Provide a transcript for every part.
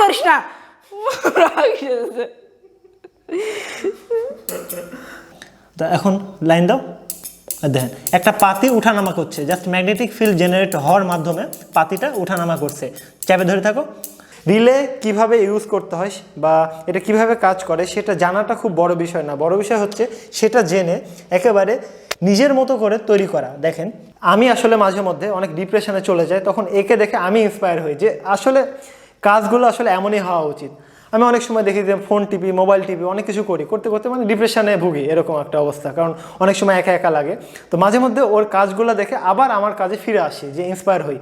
করিস না। তা এখন লাইন দাও। দেখেন একটা পাতি উঠানামা করছে, জাস্ট ম্যাগনেটিক ফিল্ড জেনারেট হওয়ার মাধ্যমে পাতিটা উঠানামা করছে। চাপে ধরে থাকো। রিলে কিভাবে ইউজ করতে হয় বা এটা কিভাবে কাজ করে সেটা জানাটা খুব বড় বিষয় না, বড় বিষয় হচ্ছে সেটা জেনে একেবারে নিজের মতো করে তৈরি করা। দেখেন আমি আসলে মাঝে মধ্যে অনেক ডিপ্রেশনে চলে যাই, তখন একে দেখে আমি ইন্সপায়ার হই যে আসলে কাজগুলো আসলে এমনই হওয়া উচিত। আমি অনেক সময় দেখি যে ফোন টিপি, মোবাইল টিপি, অনেক কিছু করি, করতে করতে মানে ডিপ্রেশনে ভুগি, এরকম একটা অবস্থা, কারণ অনেক সময় একা একা লাগে। তো মাঝে মধ্যে ওর কাজগুলো দেখে আবার আমার কাজে ফিরে আসি, যে ইন্সপায়ার হই।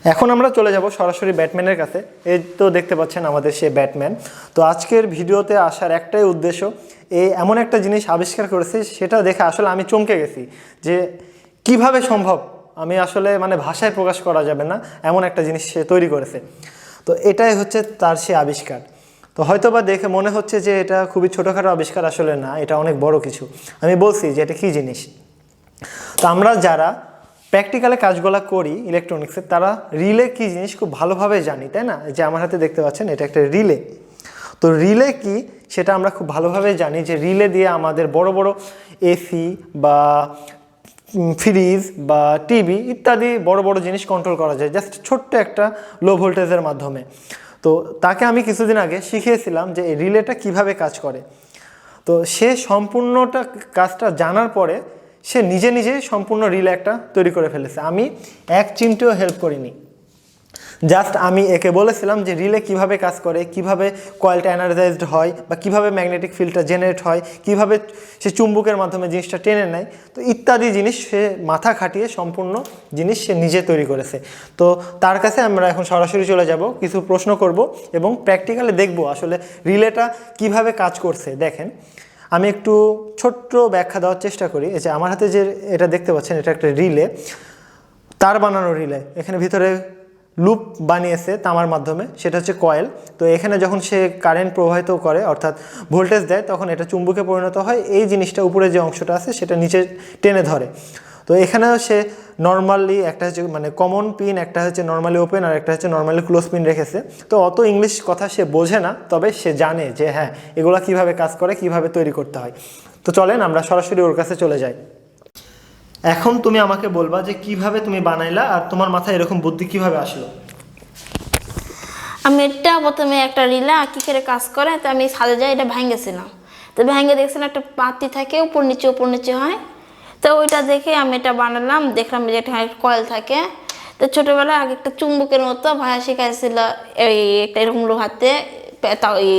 এখন আমরা চলে যাব সরাসরি ব্যাটম্যানের কাছে। এই তো দেখতে পাচ্ছেন আমাদের সে ব্যাটম্যান। তো আজকের ভিডিওতে আসার একটাই উদ্দেশ্য, এমন একটা জিনিস আবিষ্কার করেছে সেটা দেখে আসলে আমি চমকে গেছি যে কিভাবে সম্ভব, আমি আসলে মানে ভাষায় প্রকাশ করা যাবে না এমন একটা জিনিস সে তৈরি করেছে। তো এটাই হচ্ছে তার সে আবিষ্কার। তো হয়তোবা দেখে মনে হচ্ছে যে এটা খুবই ছোটোখাটো আবিষ্কার, আসলে না, এটা অনেক বড় কিছু। আমি বলছি যে এটা কী জিনিস। তো আমরা যারা প্র্যাকটিক্যালে কাজগুলো করি ইলেকট্রনিক্সের, তারা রিলে কী জিনিস খুব ভালোভাবে জানি, তাই না? যে আমার হাতে দেখতে পাচ্ছেন এটা একটা রিলে। তো রিলে কি সেটা আমরা খুব ভালোভাবে জানি, যে রিলে দিয়ে আমাদের বড় বড় এসি বা ফ্রিজ বা টিভি ইত্যাদি বড় বড় জিনিস কন্ট্রোল করা যায় জাস্ট ছোট্ট একটা লো ভোল্টেজের মাধ্যমে। তো তাকে আমি কিছুদিন আগে শিখিয়েছিলাম যে এই রিলেটা কিভাবে কাজ করে। তো সে সম্পূর্ণটা কাজটা জানার পরে সে নিজে নিজেই সম্পূর্ণ রিলে একটা তৈরি করে ফেলেছে। আমি এক চিমটেও হেল্প করিনি, জাস্ট আমি একে বলেছিলাম যে রিলে কিভাবে কাজ করে, কিভাবে কয়েলটা এনার্জাইজড হয়, বা কিভাবে ম্যাগনেটিক ফিল্ডটা জেনারেট হয়, কিভাবে সে চুম্বকের মাধ্যমে জিনিসটা টেনে নেয়, তো ইত্যাদি জিনিস সে মাথা খাটিয়ে সম্পূর্ণ জিনিস সে নিজে তৈরি করেছে। তো তার কাছে আমরা এখন সরাসরি চলে যাব, কিছু প্রশ্ন করব এবং প্র্যাকটিক্যালি দেখব আসলে রিলেটা কিভাবে কাজ করছে। দেখেন আমি একটু ছোট্ট ব্যাখ্যা দেওয়ার চেষ্টা করি। এই যে আমার হাতে যে এটা দেখতে পাচ্ছেন, এটা একটা রিলে, তার বানানো রিলে। এখানে ভিতরে লুপ বানিয়েছে তামার মাধ্যমে, সেটা হচ্ছে কয়েল। তো এখানে যখন সে কারেন্ট প্রবাহিত করে অর্থাৎ ভোল্টেজ দেয়, তখন এটা চুম্বকে পরিণত হয়, এই জিনিসটা উপরে যে অংশটা আছে সেটা নিচে টেনে ধরে। তো এখানেও সে নর্মালি একটা হচ্ছে মানে কমন পিন, একটা হচ্ছে নর্মালি ওপেন আর একটা হচ্ছে নর্মালি ক্লোজ পিন রেখেছে। তো অত ইংলিশ কথা সে বোঝে না, তবে সে জানে যে হ্যাঁ এগুলা কিভাবে কাজ করে, কিভাবে তৈরি করতে হয়। তো চলেন আমরা সরাসরি ওর কাছে চলে যাই। এখন তুমি আমাকে বলবা যে কিভাবে তুমি বানাইলা আর তোমার মাথায় এরকম বুদ্ধি কিভাবে আসলো। আমি এটা প্রথমে একটা রিলে কি করে কাজ করে, তো আমি ছাদে যাই, এটা ভেঙেছিলাম। তো ভেঙে দেখছিলাম একটা পাতি থাকে, উপর নিচে হয়। তো ওইটা দেখে আমি এটা বানালাম, দেখলাম যে একটা কয়েল থাকে। তো ছোটোবেলায় আগে একটা চুম্বকের মতো ভাইয়া শিখাইছিল, এই একটা এরকম লোহাতে এই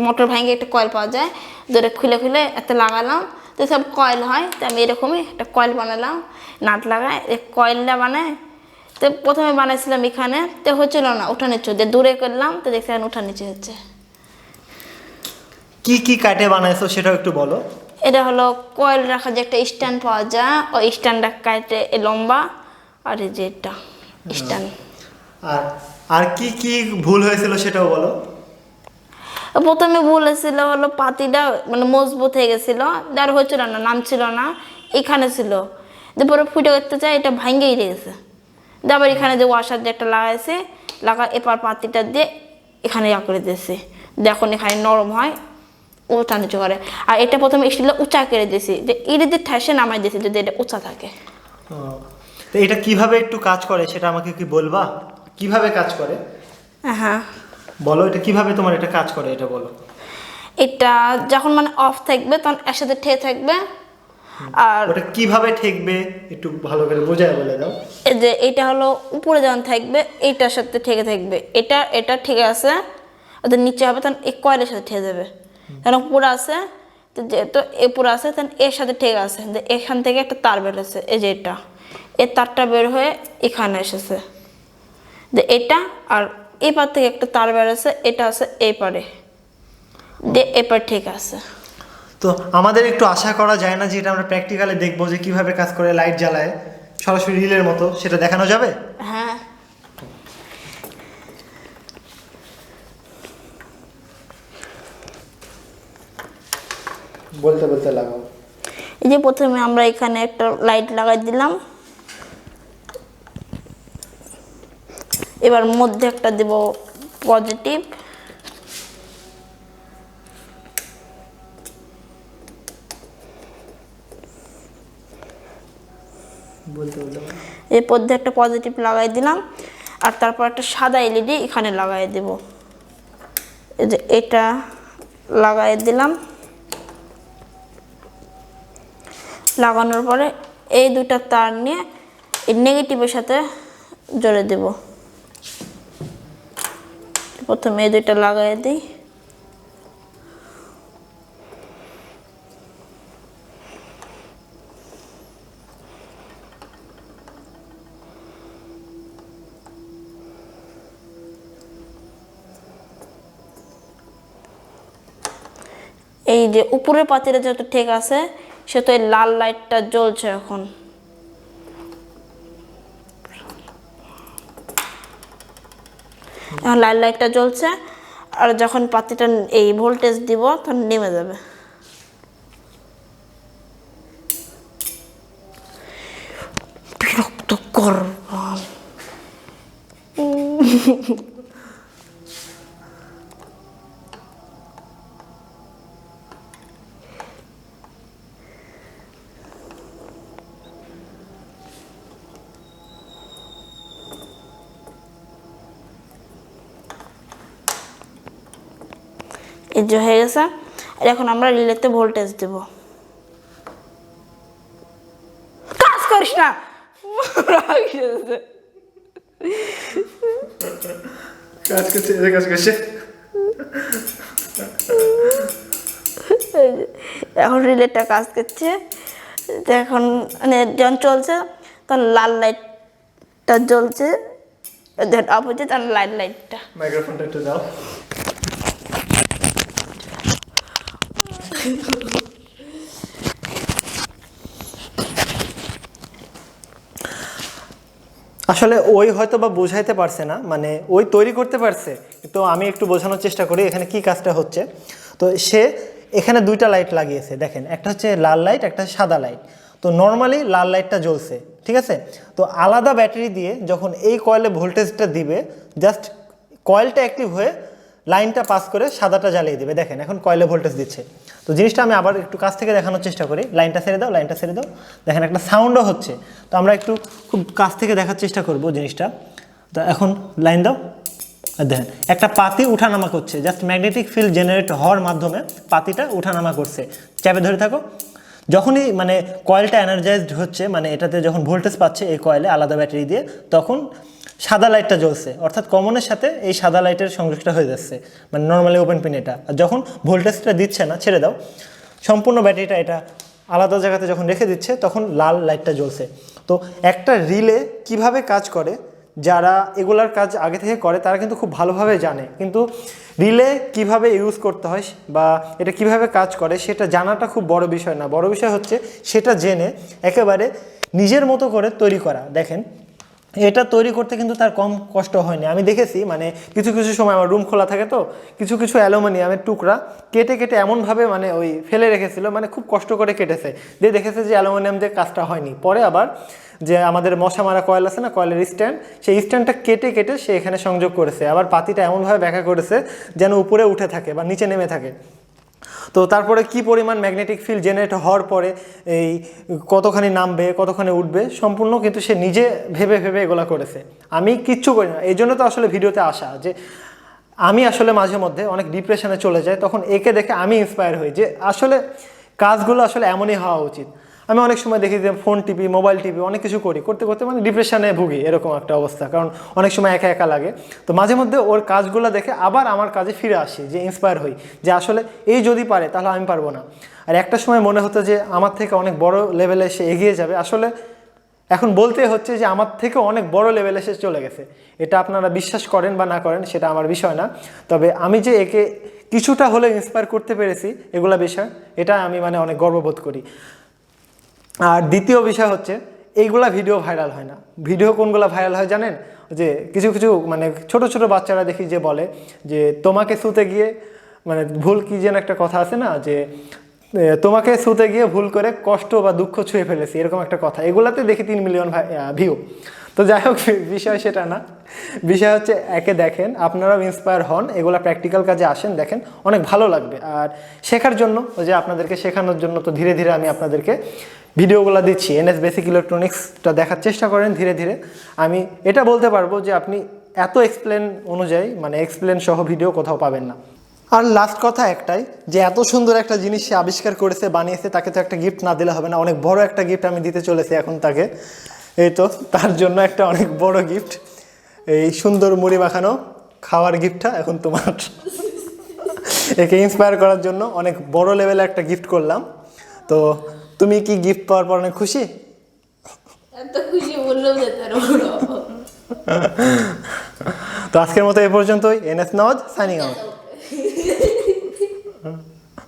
মোটর ভেঙে একটা কয়েল পাওয়া যায়, ধরে খুলে খুলে এত লাগালাম, তো সব কয়েল হয়। তো আমি এরকমই একটা কয়েল বানালাম, নাট লাগায় কয়েলটা বানায়। তো প্রথমে বানাইছিলাম এখানে, তো হচ্ছিল না, উঠা নিচে দিয়ে দূরে করলাম, তো দেখছিলাম উঠা নিচে হচ্ছে। কি কি কাটে বানাইছো সেটাও একটু বলো। এটা হলো কয়েল রাখার যে একটা স্ট্যান্ড পাওয়া যায়, ওই স্ট্যান্ডটা কাটে লম্বা, আর এই যে এটা স্ট্যান্ড। আর আর কি কি ভুল হয়েছিল সেটাও বলো। প্রথমে ভুল হয়েছিল হলো পাতিটা মানে মজবুত হয়ে গেছিল, আর হচ্ছিল না, নামছিল না, এখানে ছিল। তারপরে ফুটে করতে চাই, এটা ভাঙ্গেই গেছে। তারপর এখানে যে ওয়াশার যে একটা লাগাইছে, এবার পাতিটা দিয়ে এখানে ইয়া করে দিয়েছে, দেখুন এখানে নরম হয়, উঁচা নিচু করে। আর এটা প্রথমে স্টিলটা উঁচা করে দিয়েছি, যে এটা দিয়ে ঠেসে নামাই দিয়েছি যদি এটা উঁচা থাকে। তো এটা কিভাবে একটু কাজ করে সেটা আমাকে কি বলবা, কিভাবে কাজ করে? হ্যাঁ বলো, এটা কিভাবে তোমার এটা কাজ করে এটা বলো। এটা যখন মানে অফ থাকবে তখন একসাথে ঠেয়ে থাকবে। আর ওটা কিভাবে ঠেকবে একটু ভালো করে বোঝায় বলে দাও। এই যে এটা হলো উপরে যখন থাকবে এইটার সাথে ঠেকে থাকবে, এটা ঠিক আছে, ওদের নিচে হবে তখন এই কয়েলের সাথে ঠেকে যাবে। তখন উপরে আছে, তো যেহেতু এ পুরো আছে তখন এর সাথে ঠেকে আছে, এখান থেকে একটা তার বের হয়েছে, এই যে এটা, এই তারটা বের হয়ে এখানে এসেছে, যে এটা। আর এপার থেকে একটা তার বের আছে, এটা আছে এই পারে, যে এপার ঠিক আছে। তো আমাদের একটু আশা করা যায় না যে এটা আমরা প্র্যাকটিক্যালি দেখবো যে কিভাবে কাজ করে, লাইট জ্বালায় সরাসরি রিলের মতো, সেটা দেখানো যাবে? হ্যাঁ বলতে বলতে লাগাও। এই যে প্রথমে আমরা এখানে একটা লাইট লাগাই দিলাম, এবার মধ্যে একটা দেব পজিটিভ, এই মধ্যে একটা পজিটিভ লাগাই দিলাম। আর তারপর একটা সাদা এলইডি এখানে লাগাই দেব, এই যে এটা লাগাই দিলাম। লাগানোর পরে এই দুটা তার নিয়ে এই নেগেটিভের সাথে জোড়ে দেব। প্রথমে এই দুইটা লাগাই দিই, এই যে উপরের পাতিটা যত ঠিক আছে সে তো এই লাল লাইটটা জ্বলছে এখন। এখন লাল লাইটটা জ্বলছে, আর যখন পাতিটা এই ভোল্টেজ দিব তখন নেমে যাবে। বিরক্তকর। এই যে হয়ে গেছে। আর এখন আমরা রিলেতে ভোল্টেজ দেব। কাজ করিস না, কাজ করছে, কাজ করছে। এখন রিলেটা কাজ করছে। এখন মানে যখন চলছে তখন লাল লাইটটা জ্বলছে, অফ হচ্ছে তখন লাল লাইটটা। মাইক্রোফোনটা একটু দাও। আসলে ওই হয়তো বা বোঝাইতে পারছে না, মানে ওই তৈরি করতে পারছে, তো আমি একটু বোঝানোর চেষ্টা করি এখানে কি কাজটা হচ্ছে। তো সে এখানে দুইটা লাইট লাগিয়েছে, দেখেন একটা হচ্ছে লাল লাইট, একটা সাদা লাইট। তো নর্মালি লাল লাইটটা জ্বলছে, ঠিক আছে। তো আলাদা ব্যাটারি দিয়ে যখন এই কয়েলে ভোল্টেজটা দিবে, জাস্ট কয়েলটা অ্যাক্টিভ হয়ে লাইনটা পাস করে সাদাটা জ্বালিয়ে দেবে। দেখেন এখন কয়েলে ভোল্টেজ দিচ্ছে। তো জিনিসটা আমি আবার একটু কাছ থেকে দেখানোর চেষ্টা করি। লাইনটা ছেড়ে দাও, লাইনটা ছেড়ে দাও। দেখেন একটা সাউন্ডও হচ্ছে। তো আমরা একটু খুব কাছ থেকে দেখার চেষ্টা করব জিনিসটা। তো এখন লাইন দাও, আর দেখেন একটা পাতি উঠানামা করছে, জাস্ট ম্যাগনেটিক ফিল্ড জেনারেট হওয়ার মাধ্যমে পাতিটা উঠানামা করছে। চাপে ধরে থাকো। যখনই মানে কয়েলটা এনার্জাইজড হচ্ছে, মানে এটাতে যখন ভোল্টেজ পাচ্ছে এই কয়েলে আলাদা ব্যাটারি দিয়ে, তখন সাদা লাইটটা জ্বলছে, অর্থাৎ কমনের সাথে এই সাদা লাইটের সংযোগটা হয়ে যাচ্ছে, মানে নর্মালি ওপেন পিন এটা। আর যখন ভোল্টেজটা দিচ্ছে না, ছেড়ে দাও, সম্পূর্ণ ব্যাটারিটা এটা আলাদা জায়গাতে যখন রেখে দিচ্ছে তখন লাল লাইটটা জ্বলছে। তো একটা রিলে কিভাবে কাজ করে, যারা এগুলার কাজ আগে থেকে করে তারা কিন্তু খুব ভালোভাবে জানে, কিন্তু রিলে কিভাবে ইউজ করতে হয় বা এটা কিভাবে কাজ করে সেটা জানাটা খুব বড় বিষয় না। বড় বিষয় হচ্ছে সেটা জেনে একেবারে নিজের মতো করে তৈরি করা। দেখেন এটা তৈরি করতে কিন্তু তার কম কষ্ট হয়নি। আমি দেখেছি, মানে কিছু কিছু সময় আমার রুম খোলা থাকে, তো কিছু কিছু অ্যালুমিনিয়ামের টুকরা কেটে কেটে এমনভাবে মানে ওই ফেলে রেখেছিল, মানে খুব কষ্ট করে কেটেছে, দিয়ে দেখেছে যে অ্যালুমিনিয়াম দিয়ে কাজটা হয়নি। পরে আবার যে আমাদের মশা মারা কয়েল আছে না, কয়েলের স্ট্যান্ড, সেই স্ট্যান্ডটা কেটে কেটে সে এখানে সংযোগ করেছে। আবার পাতিটা এমনভাবে ব্যাখ্যা করেছে যেন উপরে উঠে থাকে বা নিচে নেমে থাকে। তো তারপরে কি পরিমাণ ম্যাগনেটিক ফিল্ড জেনারেট হওয়ার পরে এই কতখানি নামবে কতখানি উঠবে সম্পূর্ণ কিন্তু সে নিজে ভেবে ভেবে এগুলো করেছে। আমি কিচ্ছু করি না। এই জন্য তো আসলে ভিডিওতে আসা, যে আমি আসলে মাঝে মধ্যে অনেক ডিপ্রেশনে চলে যাই, তখন একে দেখে আমি ইন্সপায়ার হই যে আসলে কাজগুলো আসলে এমনই হওয়া উচিত। আমি অনেক সময় দেখি যে ফোন টিপি, মোবাইল টিপি, অনেক কিছু করি, করতে করতে মানে ডিপ্রেশনে ভুগি, এরকম একটা অবস্থা। কারণ অনেক সময় একা একা লাগে। তো মাঝে মধ্যে ওর কাজগুলো দেখে আবার আমার কাজে ফিরে আসি, যে ইন্সপায়ার হই যে আসলে এই যদি পারে তাহলে আমি পারবো না। আর একটা সময় মনে হতো যে আমার থেকে অনেক বড় লেভেলে সে এগিয়ে যাবে, আসলে এখন বলতে হচ্ছে যে আমার থেকে অনেক বড় লেভেলে সে চলে গেছে। এটা আপনারা বিশ্বাস করেন বা না করেন সেটা আমার বিষয় না, তবে আমি যে একে কিছুটা হলে ইন্সপায়ার করতে পেরেছি এগুলা বিষয়, এটা আমি মানে অনেক গর্ববোধ করি। আর দ্বিতীয় বিষয় হচ্ছে এইগুলা ভিডিও ভাইরাল হয় না। ভিডিও কোনগুলা ভাইরাল হয় জানেন? যে কিছু কিছু মানে ছোট ছোট বাচ্চারা দেখি যে বলে যে তোমাকে ছুতে গিয়ে, মানে ভুল কি যেন একটা কথা আছে না, যে তোমাকে ছুতে গিয়ে ভুল করে কষ্ট বা দুঃখ ছুঁয়ে ফেলেছি, এরকম একটা কথা। এগুলাতে দেখি 3 মিলিয়ন ভিউ। তো যাই হোক, বিষয় সেটা না। বিষয় হচ্ছে একে দেখেন, আপনারাও ইন্সপায়ার হন, এগুলা প্র্যাকটিক্যাল কাজে আসেন, দেখেন অনেক ভালো লাগবে। আর শেখার জন্য, ওই যে আপনাদেরকে শেখানোর জন্য তো ধীরে ধীরে আমি আপনাদেরকে ভিডিওগুলো দিচ্ছি। এনএস বেসিক ইলেকট্রনিক্সটা দেখার চেষ্টা করেন ধীরে ধীরে। আমি এটা বলতে পারবো যে আপনি এত এক্সপ্লেন অনুযায়ী, মানে এক্সপ্লেন সহ ভিডিও কোথাও পাবেন না। আর লাস্ট কথা একটাই, যে এত সুন্দর একটা জিনিস সে আবিষ্কার করেছে, বানিয়েছে, তাকে তো একটা গিফট না দিলে হবে না। অনেক বড় একটা গিফট আমি দিতে চলেছি এখন তাকে। এই তো তার জন্য একটা অনেক বড় গিফট, এই সুন্দর মুড়ি মাখানো খাওয়ার গিফটটা এখন তোমার। একে ইন্সপায়ার করার জন্য অনেক বড় লেভেলে একটা গিফট করলাম। তো তুমি কি গিফট পাওয়ার পর অনেক খুশি? এত খুশি বললেও যেতে পারবো। তো আজকের মতো এ পর্যন্তই। NS Nawaz signing out.